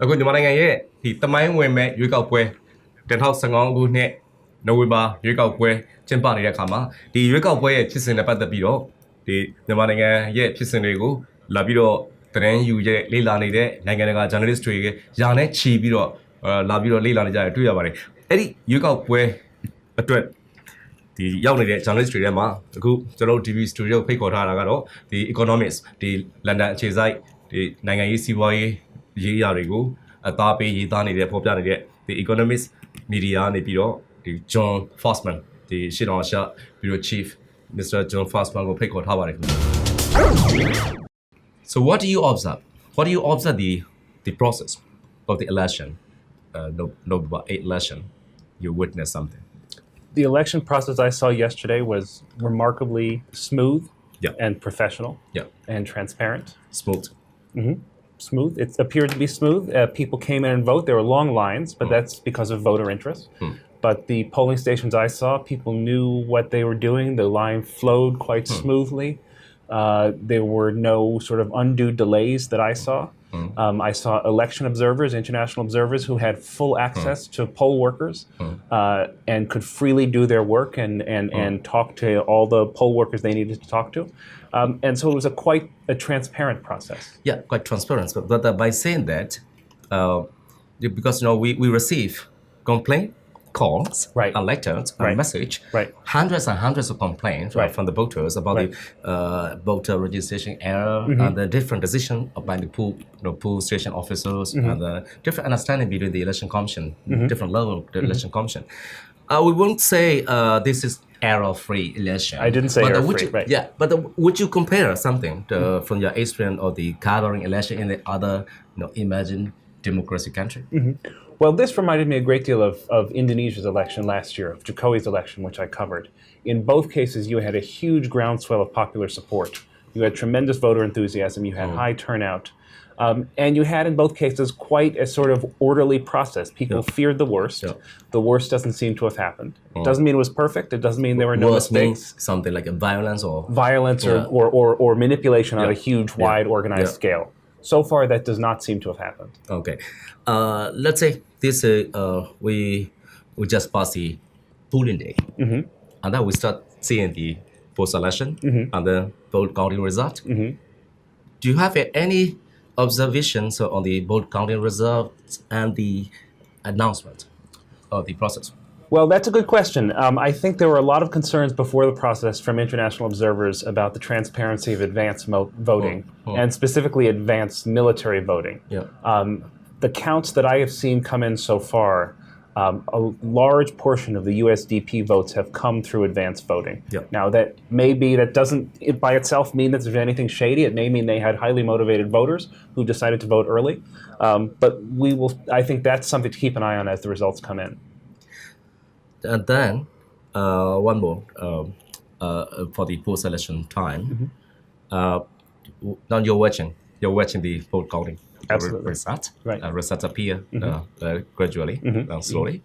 အခုမြန်မာနိုင်ငံရဲ့ဒီတမိုင်းဝင်မဲ့ရွေးကောက်ပွဲ2015ခုနှစ်နိုဝင်ဘာရွေးကောက်ပွဲကျင်းပနေတဲ့အခါမှာဒီရွေးကောက်ပွဲရဲ့ဖြစ်စဉ်နဲ့ပတ်သက်ပြီးတော့ဒီမြန်မာနိုင်ငံရဲ့ဖြစ်စဉ်တွေကိုလာပြီးတော့သတင်းယူရဲ့လေ့လာနေတဲ့နိုင်ငံတကာ journalist တွေရာနဲ့ချီပြီးတော့လာပြီးတော့လေ့လာနေကြရတွေ့ရပါတယ်အဲ့ဒီရွေးကောက်ပွဲအတွက်ဒီရောက်နေတဲ့ journalist တွေထဲမှာအခုကျွန်တော်တို့ Dvb Studio ဖိတ်ခေါ်ထားတာကတော့ဒီ economics ဒီ London အခြေစိုက်ဒီနိုင်ငံရေးစီးပွားရေးရေးရာတွေကိုအသားပေးရေးသားနေတဲ့ပေါ်ပြနေတဲ့ဒီ economics media နေပြီးတော့ဒီ John Fosman ဒီရှေ့တော်ရှာ Bureau Chief Mr. John Fosman ကိုဖိတ်ခေါ်ထားပါတယ်ခင်ဗျာ So what do you observe? What do you observe the process of the election? November 8 election. You witnessed something. The election process I saw yesterday was remarkably smooth and professional and transparent. Smooth. Smooth. It appeared to be smooth. People came in and vote. There were long lines, but that's because of voter interest. But the polling stations I saw, people knew what they were doing. The line flowed quite smoothly. There were no sort of undue delays that I saw. I saw election observers, international observers, who had full access to poll workers and could freely do their work and talk to all the poll workers they needed to talk to. And so it was quite a transparent process. Yeah, quite transparent. But by saying that, because we receive complaint calls and letters and message, hundreds and hundreds of complaints from the voters about the voter registration error and the different decision by the pool station officers and the different understanding between the election commission, different level of the election commission. We won't say this is error-free election. I didn't say error-free, right? Yeah, but would you compare something from your experience of the gathering election in the other, imagined democracy country? Well, this reminded me a great deal of Indonesia's election last year, of Jokowi's election, which I covered. In both cases, you had a huge groundswell of popular support. You had tremendous voter enthusiasm. You had high turnout. And you had, in both cases, quite a sort of orderly process. People feared the worst. The worst doesn't seem to have happened. It doesn't mean it was perfect. It doesn't mean there were no mistakes. Something like a violence or manipulation on a huge, wide, organized scale. So far, that does not seem to have happened. Okay. Let's say this we just passed the polling day. And then we start seeing the post-election and the vote counting result. Do you have any observations on the vote counting results and the announcement of the process? Well, that's a good question. I think there were a lot of concerns before the process from international observers about the transparency of advance voting, and specifically advanced military voting. The counts that I have seen come in so far, a large portion of the USDP votes have come through advanced voting. Now, that doesn't by itself mean that there's anything shady. It may mean they had highly motivated voters who decided to vote early. But I think that's something to keep an eye on as the results come in. And then one more for the post-election time. Now you're watching the vote counting. Absolutely. Results appear gradually, slowly,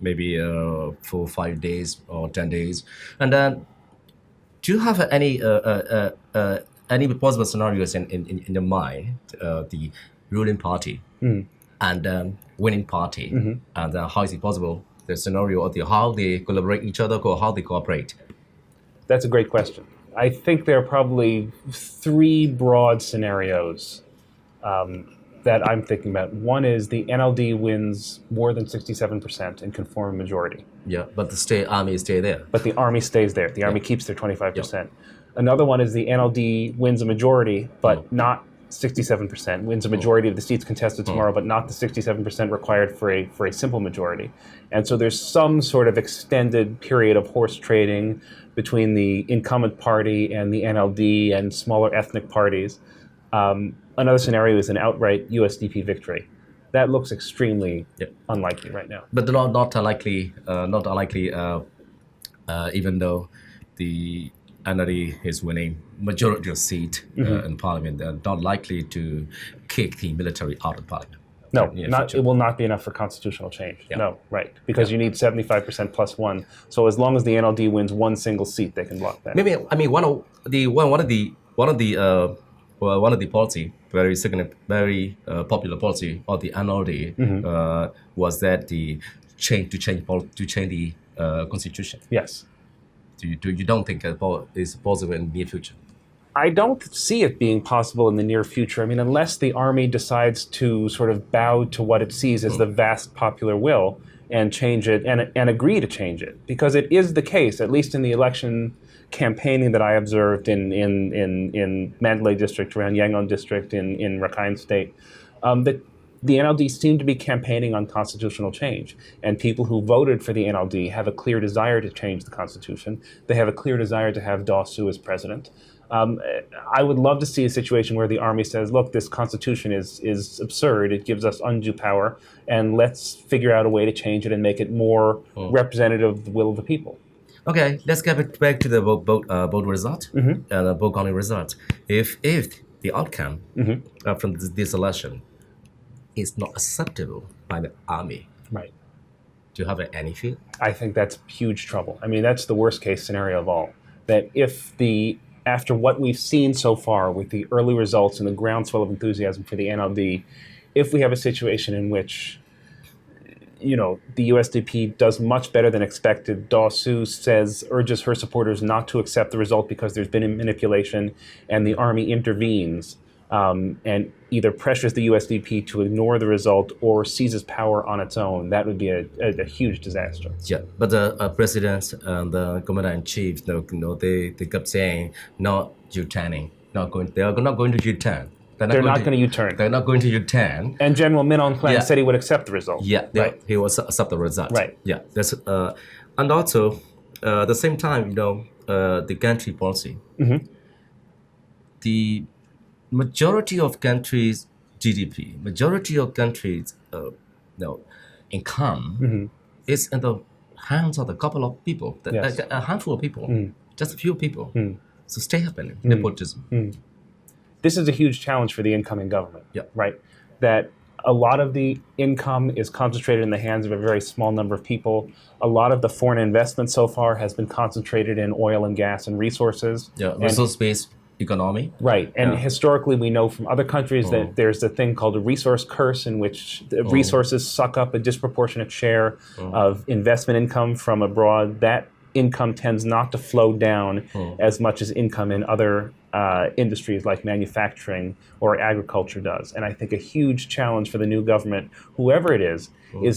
maybe 4 or 5 days or 10 days. And then, do you have any possible scenarios in your mind, the ruling party and winning party, and how is it possible? The scenario of how they collaborate each other or how they cooperate? That's a great question. I think there are probably 3 broad scenarios that I'm thinking about. One is the NLD wins more than 67% and can form a majority. Yeah, but the army stay there. But the army stays there. The army keeps their 25%. Another one is the NLD wins a majority, but not 67%, wins a majority of the seats contested tomorrow, but not the 67% required for a simple majority. And so there's some sort of extended period of horse trading between the incumbent party and the NLD and smaller ethnic parties. Another scenario is an outright USDP victory. That looks extremely unlikely right now. But not unlikely, even though the NLD is winning majority of seat in parliament. They're not likely to kick the military out of parliament. No, it will not be enough for constitutional change. No, right, because you need 75% plus 1. So as long as the NLD wins one single seat, they can block that. Maybe one of the well, one of the policy, very significant, very popular policy of the NLD was that the change the constitution. Yes. You don't think it's possible in the near future? I don't see it being possible in the near future. I mean, unless the army decides to sort of bow to what it sees as the vast popular will and change it and agree to change it. Because it is the case, at least in the election campaigning that I observed in Mandalay district, around Yangon district, in Rakhine state, that the NLD seemed to be campaigning on constitutional change. And people who voted for the NLD have a clear desire to change the constitution. They have a clear desire to have Daw Suu as president. I would love to see a situation where the army says, look, this constitution is absurd. It gives us undue power, and let's figure out a way to change it and make it more representative of the will of the people. Okay, let's get back to the vote result and the vote counting result. If the outcome from this election is not acceptable by the army, Right. do you have any fear? I think that's huge trouble. I mean, that's the worst case scenario of all. That if after what we've seen so far with the early results and the groundswell of enthusiasm for the NLD, if we have a situation in which, the USDP does much better than expected, Daw Suu urges her supporters not to accept the result because there's been manipulation, and the army intervenes and either pressures the USDP to ignore the result or seizes power on its own, that would be a huge disaster. Yeah, but the president and the commander-in-chief, they kept saying, not U-turning, they are not going to U-turn. They're not going to U-turn. They're not going to U-turn. And General Min Aung Hlaing said he would accept the result. Yeah, right. He will accept the result. Right. Yeah, that's and also at the same time, the country policy. The majority of countries' GDP, majority of countries' income is in the hands of a couple of people, a handful of people, just a few people. So stay happening, nepotism. This is a huge challenge for the incoming government, right? That a lot of the income is concentrated in the hands of a very small number of people. A lot of the foreign investment so far has been concentrated in oil and gas and resources. Yeah, resource-based economy. Right, and historically we know from other countries that there's a thing called a resource curse, in which the resources suck up a disproportionate share of investment income from abroad. That income tends not to flow down as much as income in other industries like manufacturing or agriculture does. And I think a huge challenge for the new government, whoever it is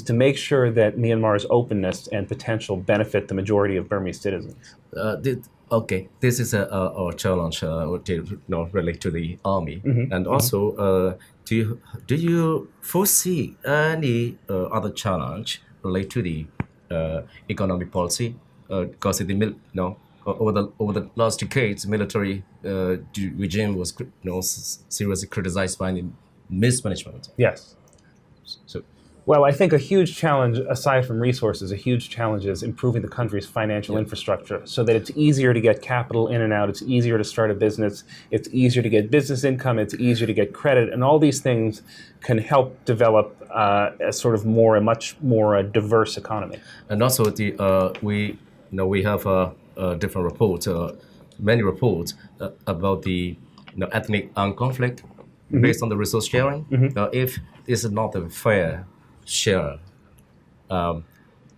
to make sure that Myanmar's openness and potential benefit the majority of Burmese citizens. Okay, this is a challenge related to the army, and also do you foresee any other challenge related to the economic policy? Because over the last decades, military regime was seriously criticized by the mismanagement. Yes. So. Well, I think a huge challenge, aside from resources, a huge challenge is improving the country's financial infrastructure so that it's easier to get capital in and out, it's easier to start a business, it's easier to get business income, it's easier to get credit, and all these things can help develop a much more diverse economy. And also, we have different reports, many reports about the ethnic conflict based on the resource sharing. If this is not a fair share, what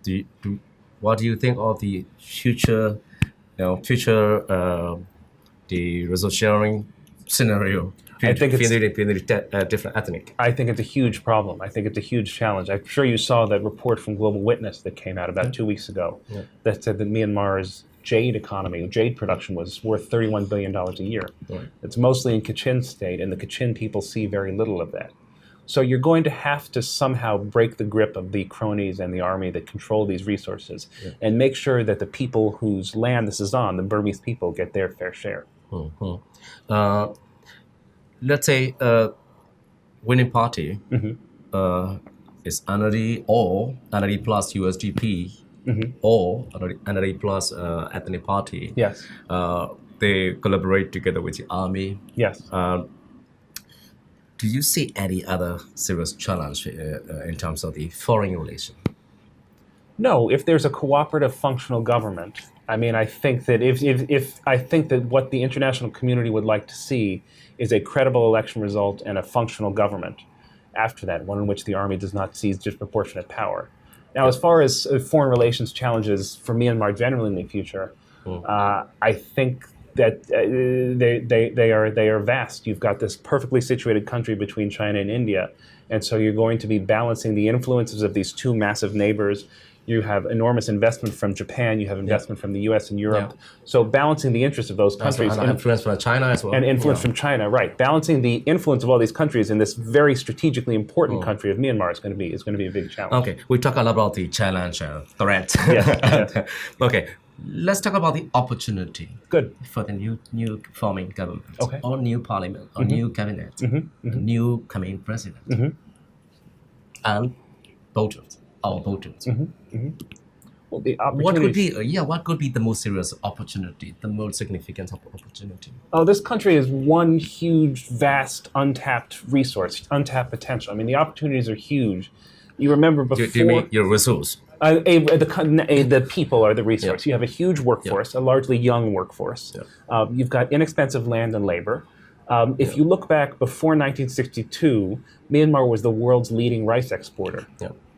do you think of the future the resource sharing scenario? I think it's different ethnic. I think it's a huge problem. I think it's a huge challenge. I'm sure you saw that report from Global Witness that came out about 2 weeks ago that said that Myanmar's jade production was worth $31 billion a year. Right. It's mostly in Kachin state, and the Kachin people see very little of that. So you're going to have to somehow break the grip of the cronies and the army that control these resources and make sure that the people whose land this is on, the Burmese people, get their fair share. Let's say winning party is NLD or NLD plus USDP or NLD plus ethnic party. Yes. They collaborate together with the army. Yes. Do you see any other serious challenge in terms of the foreign relation? No, if there's a cooperative, functional government, I mean, I think that if I think that what the international community would like to see is a credible election result and a functional government. After that, one in which the army does not seize disproportionate power. Now, as far as foreign relations challenges for Myanmar generally in the future, I think that they are vast. You've got this perfectly situated country between China and India, and so you're going to be balancing the influences of these two massive neighbors. You have enormous investment from Japan. You have investment from the U.S. and Europe. So balancing the interests of those countries and influence from China as well. and influence from China, right? Balancing the influence of all these countries in this very strategically important country of Myanmar is going to be a big challenge. Okay, we talk a lot about the challenge and threat. Yes. Okay, let's talk about the opportunity. Good. For the new forming government, Okay. or new parliament, or new cabinet, new coming president, and voters, our voters. Well, the What could opportunities. be what could be the most serious opportunity, the most significant opportunity? Oh, this country is one huge, vast, untapped resource, untapped potential. I mean, the opportunities are huge. You remember before. Do you mean your resource? The people are the resource. You have a huge workforce, a largely young workforce. You've got inexpensive land and labor. If you look back before 1962, Myanmar was the world's leading rice exporter.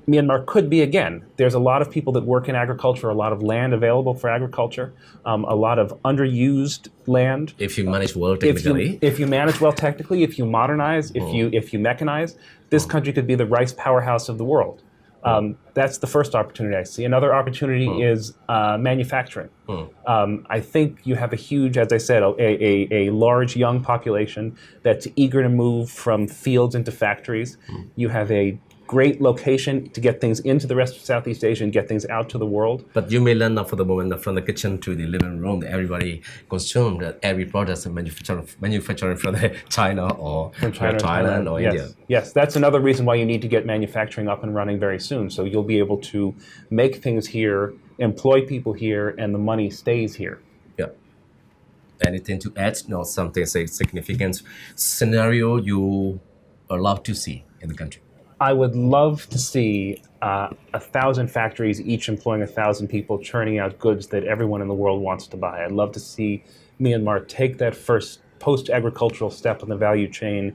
Myanmar could be again. There's a lot of people that work in agriculture, a lot of land available for agriculture, a lot of underused land. If you manage well technically. If you manage well technically, if you modernize, if you mechanize, this country could be the rice powerhouse of the world. That's the first opportunity I see. Another opportunity is manufacturing. I think you have a huge, as I said, a large young population that's eager to move from fields into factories. You have a great location to get things into the rest of Southeast Asia and get things out to the world. But you may learn that for the moment from the kitchen to the living room, that everybody consumes every product manufacturing from China or from Thailand or India. Yes, that's another reason why you need to get manufacturing up and running very soon. So you'll be able to make things here, employ people here, and the money stays here. Yeah. Anything to add? No, something significant scenario you are love to see in the country? I would love to see 1,000 factories, each employing 1,000 people, churning out goods that everyone in the world wants to buy. I'd love to see Myanmar take that first post-agricultural step in the value chain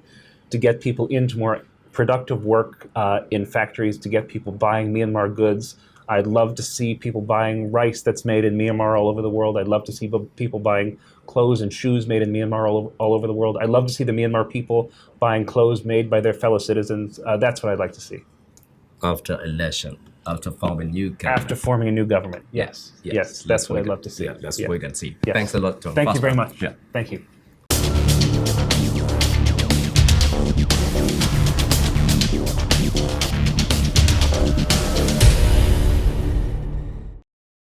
to get people into more productive work in factories, to get people buying Myanmar goods. I'd love to see people buying rice that's made in Myanmar all over the world. I'd love to see people buying clothes and shoes made in Myanmar all over the world. I'd love to see the Myanmar people buying clothes made by their fellow citizens. That's what I'd like to see. After election, after forming a new government. After forming a new government, yes. That's what I'd love to see. Yeah, let's wait and see. Yes. Thanks a lot, Tom. Thank you very much. Yeah. Thank you.